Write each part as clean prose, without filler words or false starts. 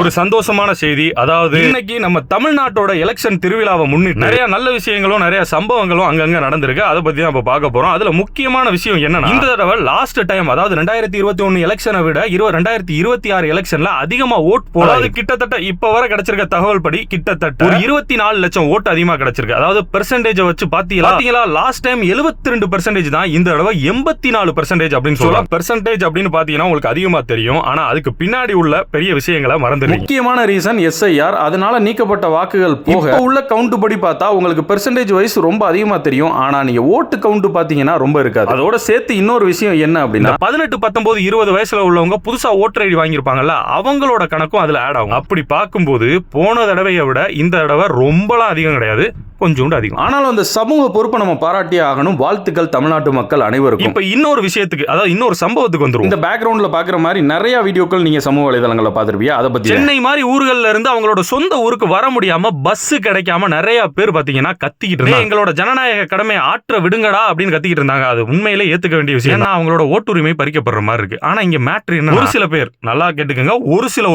ஒரு சந்தோஷமான செய்தி. அதாவது இன்னைக்கு நம்ம தமிழ்நாட்டோட எலெக்ஷன் திருவிழாவை முன்னிட்டு நிறைய நல்ல விஷயங்களும் நிறைய சம்பவங்களும் அங்கங்க நடந்திருக்கு. அதை பத்தி தான் பார்க்க போறோம். அதுல முக்கியமான விஷயம் என்னன்னா, இந்த தடவை லாஸ்ட் டைம், அதாவது 2021 எலெக்ஷனை விட 2026 எலெக்ஷன்ல அதிகமா ஓட் போல. அதாவது கிட்டத்தட்ட இப்ப வர கிடைச்சிருக்க தகவல் படி கிட்டத்தட்ட ஒரு 24 லட்சம் ஓட்டு அதிகமா கிடைச்சிருக்கு. அதாவது பெர்சன்டேஜ் வச்சு பாத்தீங்களா, லாஸ்ட் டைம் 72% தான், இந்த தடவை 84% அப்படின்னு சொல்லலாம். பெர்சன்டேஜ் அப்படின்னு பாத்தீங்கன்னா உங்களுக்கு அதிகமா தெரியும். ஆனா அதுக்கு பின்னாடி உள்ள பெரிய விஷயங்களை மறந்துடுறீங்க. முக்கியமான ரீசன் SIR, அதனால நீக்கப்பட்ட வாக்குகள் போக உள்ள கவுண்ட் படி பார்த்தா உங்களுக்கு பெர்சன்டேஜ் வைஸ் ரொம்ப அதிகமா தெரியும். ஆனா நீங்க ஓட்டு கவுண்ட் பாத்தீங்கன்னா ரொம்ப இருக்காது. அதோட சேர்த்து இன்னொரு விஷயம் என்ன அப்படின்னா, 18, 19, 20 வயசுல உள்ளவங்க புதுசா ஓட்டர் ஐடி வாங்கியிருப்பாங்கல்ல, அவங்களோட கணக்கும் அதுல ஆட் ஆகும். அப்படி பார்க்கும்போது போன தடவையை விட இந்த தடவை ரொம்பலாம் அதிகம் கிடையாது, கொஞ்சோண்டு அதிகம். ஆனாலும் அந்த சமூக பொறுப்பை நம்ம பாராட்டியே ஆகணும். வாழ்த்துக்கள் தமிழ்நாட்டு மக்கள் அனைவருக்கும். இப்ப இன்னொரு விஷயத்துக்கு, அதாவது இன்னொரு சம்பவத்துக்கு வந்துரும். இந்த பேக்ரவுண்ட்ல பாக்குற மாதிரி நிறைய வீடியோக்கள் நீங்க சமூக வலைதளங்கள்ல பாத்துருப்பீங்க. அதை பத்தி சென்னை மாதிரி ஊர்கள்ல இருந்து அவங்களோட சொந்த ஊருக்கு வர முடியாம பஸ் கிடைக்காம நிறைய பேர் பாத்தீங்கன்னா கத்திக்கிட்டு இருந்தாங்க. எங்களோட ஜனநாயக கடமையை ஆற்ற விடுங்கடா அப்படின்னு கத்திக்கிட்டு இருந்தாங்க. அது உண்மையிலே ஏத்துக்க வேண்டிய விஷயம். ஏன்னா அவங்களோட ஓட்டுரிமை பறிக்கப்படுற மாதிரி இருக்கு. ஆனா இங்க மேட்ரு என்ன, ஒரு சில பேர், நல்லா கேட்டுக்கங்க,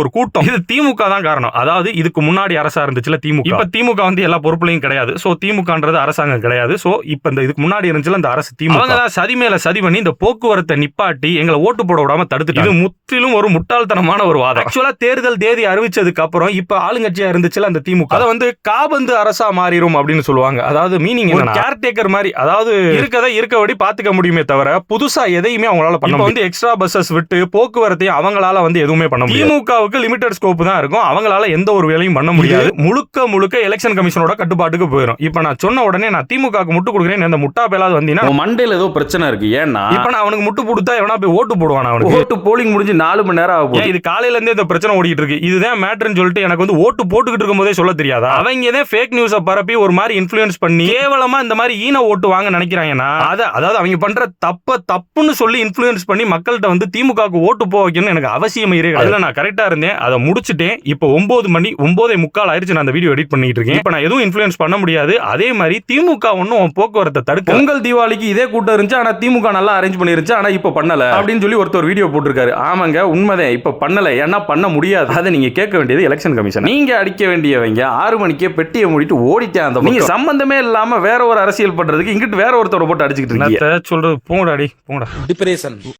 ஒரு கூட்டம், இது திமுக தான் காரணம். அதாவது இதுக்கு முன்னாடி அரசா இருந்துச்சுல திமுக, இப்ப திமுக வந்து எல்லா பொறுப்புலையும் கிடையாது. சோ திமுகன்றது அரசாங்கம் கிடையாது. சோ இப்ப இந்த இதுக்கு முன்னாடி இருந்துச்சுல இந்த அரசு திமுக, அவங்க தான் சதி மேல சதி பண்ணி இந்த போக்குவரத்தை நிப்பாட்டி எங்களை ஓட்டு போட விடாம தடுத்து. இது முற்றிலும் ஒரு முட்டாள்தனமான ஒரு வாதம். ஆக்சுவலா தேர்தல் தேதி அறிவிச்சதுக்கு அப்புறம் இப்ப ஆளுங்கட்சியா இருந்துச்சுல அந்த திமுக, அதை வந்து காபந்து அரசா மாறிடும் அப்படின்னு சொல்லுவாங்க. அதாவது மீனிங் என்ன, கேர்டேக்கர் மாதிரி. அதாவது இருக்கதை இருக்கபடி பாத்துக்க முடியுமே தவிர புதுசா எதையுமே அவங்களால பண்ண முடியாது. வந்து எக்ஸ்ட்ரா பஸ்ஸஸ் விட்டு போக்குவரத்தையும் அவங்களால வந்து எதுவுமே பண்ண முடியாது. திமுகவுக்கு லிமிடெட் ஸ்கோப் தான் இருக்கும். அவங்களால எந்த ஒரு வேலையும் பண்ண முடியாது. முழுக்க எலெக்ஷன் கமிஷனோட கட்டுப்பாட்டுக்கு போயிடும். இப்ப நான் சொன்ன உடனே நான் திமுகவுக்கு முட்டு கொடுக்குறேன், இந்த முட்டா பேலாவது வந்தீங்கன்னா மண்டையில ஏதோ பிரச்சனை இருக்கு. ஏன்னா இப்ப நான் அவனுக்கு முட்டு கொடுத்தா எவனா போய் ஓட்டு போடுவான். அவனுக்கு ஓட்டு போலிங் முடிஞ்சு 4 மணி நேரம் ஆகும். இது காலையில இருந்தே இந்த பிரச்சனை ஓடிட்டு இருக்கு. இதுதான் மேட்டர்னு சொல்லிட்டு எனக்கு வந்து ஓட்டு போட்டுக்கிட்டு இருக்கும் போதே சொல்ல தெரியாதா? அவங்க தான் ஃபேக் நியூஸை பரப்பி ஒரு மாதிரி இன்ஃப்ளூயன்ஸ் பண்ணி கேவலமா இந்த மாதிரி ஈன ஓட்டு வாங்க நினைக்கிறாங்கன்னா, அதாவது அவங்க பண்ற தப்புன்னு சொல்லி இன்ஃப்ளூயன்ஸ் பண்ணி மக்கள்கிட்ட வந்து திமுகவுக்கு ஓட்டு போக வைக்கணும்னு எனக்கு அவசியம் இருக்கு. அதுல நான் கரெக்டா இருந்தேன், அதை முடிச்சுட்டேன். இப்போ 9 மணி 9:45 ஆயிடுச்சு. நான் அந்த வீடியோ எடிட் பண்ணிட்டு இருக்கேன். இப்ப நான் எதுவும் இன்ஃப்ளூயன்ஸ் பண்ண முடியாது. அதே மாதிரி திமுக ஒன்னும் போக்குவரத்தை தடுக்க. பொங்கல் தீபாவளிக்கு இதே கூட்டம் இருந்துச்சு, ஆனா திமுக நல்லா அரேஞ்ச் பண்ணிருச்சு, ஆனா இப்ப பண்ணல அப்படின்னு சொல்லி ஒருத்தர் வீடியோ போட்டிருக்காரு. ஆமாங்க, உண்மைதான், இப்ப பண்ணல. ஏன்னா பண்ண முடியாது. அதை நீங்க கேட்க வேண்டியது எலெக்ஷன் கமிஷன். நீங்க அடிக்க வேண்டியவங்க 6 மணிக்கே பெட்டியை மூடிட்டு ஓடிட்டேன். அந்த நீங்க சம்பந்தமே இல்லாம வேற ஒரு அரசியல் பண்றதுக்கு இங்கிட்டு வேற ஒருத்தரை போட்டு அடிச்சுக்கிட்டு இருக்கீங்க. சொல்றது போங்கடா, போங்கடா. டிப்ரேஷன்